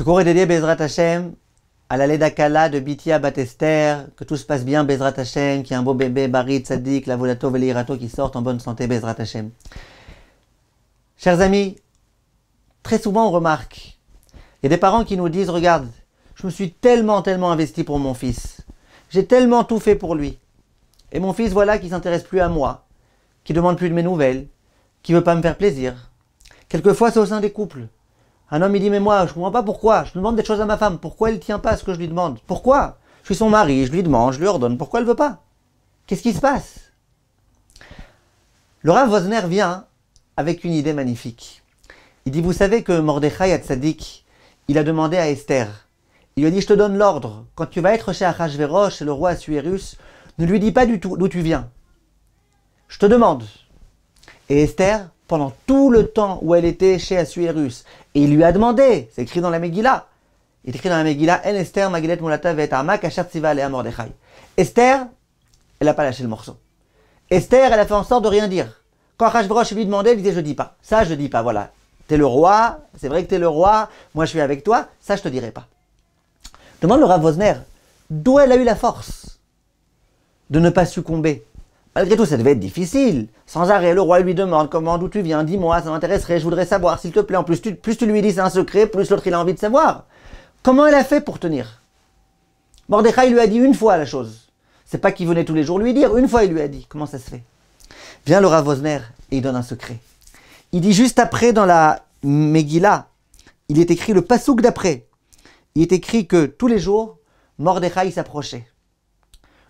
cours est dédié Bezrat Hashem à la Leda Kala de Bitia Bat Esther, que tout se passe bien Bezrat Hashem, qu'il y a un beau bébé Barit Tzadik, la Volato Velirato qui sortent en bonne santé Bezrat Hashem. Chers amis, très souvent on remarque, il y a des parents qui nous disent, regarde, je me suis tellement investi pour mon fils, j'ai tellement tout fait pour lui, et mon fils voilà qui s'intéresse plus à moi, qui demande plus de mes nouvelles, qui veut pas me faire plaisir. Quelquefois c'est au sein des couples. Un homme il dit mais moi je comprends pas pourquoi, je demande des choses à ma femme, pourquoi elle ne tient pas à ce que je lui demande? Pourquoi? Je suis son mari, je lui demande, je lui ordonne, pourquoi elle veut pas? Qu'est-ce qui se passe? Le Rav Wosner vient avec une idée magnifique. Il dit vous savez que Mordechai Hatzadik, il a demandé à Esther, il lui a dit je te donne l'ordre, quand tu vas être chez Achashverosh, chez le roi Assuérus, ne lui dis pas du tout d'où tu viens. Je te demande. Et Esther, pendant tout le temps où elle était chez Assuérus, et il lui a demandé, c'est écrit dans la Megillah, il est écrit dans la Megillah, En Esther Magilet Mulata Ve'etarma Kasher Tziva Alea Mordechai. Esther, elle n'a pas lâché le morceau. Esther, elle a fait en sorte de rien dire. Quand Achashverosh lui demandait, elle disait je dis pas. Ça je dis pas, voilà. T'es le roi, c'est vrai que t'es le roi, moi je suis avec toi, ça je te dirai pas. Demande le Rav Wosner, d'où elle a eu la force de ne pas succomber? Malgré tout, ça devait être difficile. Sans arrêt, le roi lui demande comment, d'où tu viens, dis-moi, ça m'intéresserait, je voudrais savoir, s'il te plaît. En plus, plus tu lui dis c'est un secret, plus l'autre il a envie de savoir. Comment elle a fait pour tenir? Mordechai lui a dit une fois la chose. C'est pas qu'il venait tous les jours lui dire, une fois il lui a dit. Comment ça se fait? Vient le Rav Wosner et il donne un secret. Il dit juste après dans la Megillah, il est écrit le pasouk d'après. Il est écrit que tous les jours, Mordechai s'approchait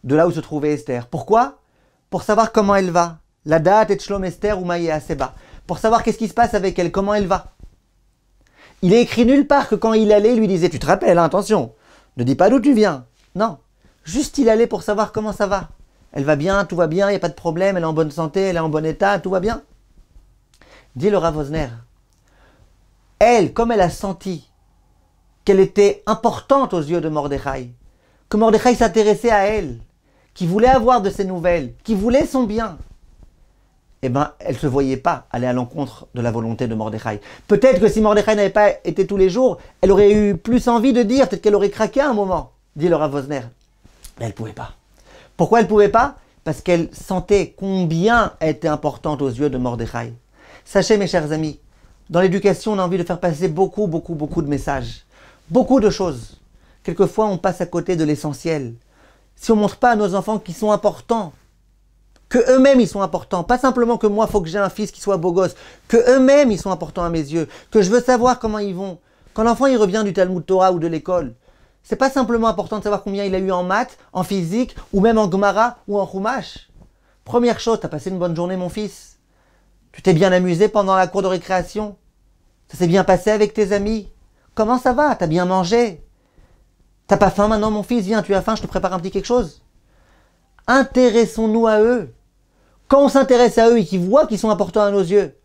de là où se trouvait Esther. Pourquoi? Pour savoir comment elle va. La date et Shlom Esther ou Maïe Aseba. Pour savoir qu'est-ce qui se passe avec elle, comment elle va. Il est écrit nulle part que quand il allait, il lui disait, tu te rappelles, hein, attention, ne dis pas d'où tu viens. Non, juste il allait pour savoir comment ça va. Elle va bien, tout va bien, il n'y a pas de problème, elle est en bonne santé, elle est en bon état, tout va bien. Dit le Rav Wosner, elle, comme elle a senti qu'elle était importante aux yeux de Mordechai, que Mordechai s'intéressait à elle, qui voulait avoir de ses nouvelles, qui voulait son bien, eh bien, elle ne se voyait pas aller à l'encontre de la volonté de Mordechai. Peut-être que si Mordechai n'avait pas été tous les jours, elle aurait eu plus envie de dire, peut-être qu'elle aurait craqué à un moment, dit le Rav Wosner. Mais elle ne pouvait pas. Pourquoi elle ne pouvait pas? Parce qu'elle sentait combien elle était importante aux yeux de Mordechai. Sachez, mes chers amis, dans l'éducation, on a envie de faire passer beaucoup de messages, beaucoup de choses. Quelquefois, on passe à côté de l'essentiel. Si on ne montre pas à nos enfants qu'ils sont importants, que eux-mêmes ils sont importants, pas simplement que moi, il faut que j'ai un fils qui soit beau gosse, que eux-mêmes ils sont importants à mes yeux, que je veux savoir comment ils vont. Quand l'enfant il revient du Talmud Torah ou de l'école, c'est pas simplement important de savoir combien il a eu en maths, en physique, ou même en Gemara ou en Chumash. Première chose, tu as passé une bonne journée mon fils? Tu t'es bien amusé pendant la cour de récréation? Ça s'est bien passé avec tes amis? Comment ça va? T'as bien mangé? T'as pas faim maintenant mon fils? Viens, tu as faim, je te prépare un petit quelque chose. Intéressons-nous à eux. Quand on s'intéresse à eux et qu'ils voient qu'ils sont importants à nos yeux,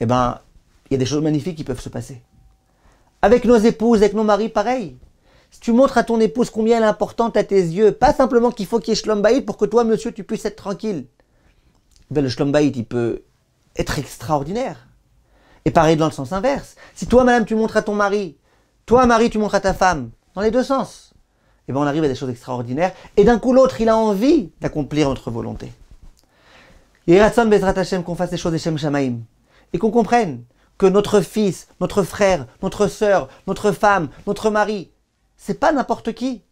eh ben, il y a des choses magnifiques qui peuvent se passer. Avec nos épouses, avec nos maris, pareil. Si tu montres à ton épouse combien elle est importante à tes yeux, pas simplement qu'il faut qu'il y ait Shlom Bayit pour que toi, monsieur, tu puisses être tranquille. Ben, le Shlom Bayit, il peut être extraordinaire. Et pareil dans le sens inverse. Si toi, madame, tu montres à ton mari, toi, mari, tu montres à ta femme, dans les deux sens, eh ben, on arrive à des choses extraordinaires. Et d'un coup, l'autre, il a envie d'accomplir notre volonté. Et Ratson Bezrat Hashem qu'on fasse les choses des Shem Shamaim. Et qu'on comprenne que notre fils, notre frère, notre sœur, notre femme, notre mari, c'est pas n'importe qui.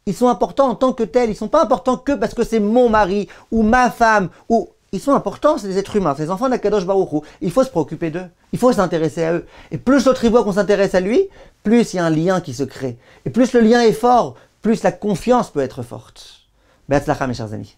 Ils sont importants en tant que tels. Ils sont pas importants que parce que c'est mon mari ou ma femme. Ou ils sont importants, c'est des êtres humains, c'est les enfants d'Akadosh Baruch Hu. Il faut se préoccuper d'eux. Il faut s'intéresser à eux. Et plus l'autre y voit qu'on s'intéresse à lui, plus il y a un lien qui se crée. Et plus le lien est fort, plus la confiance peut être forte. Be'atzlacha, mes chers amis.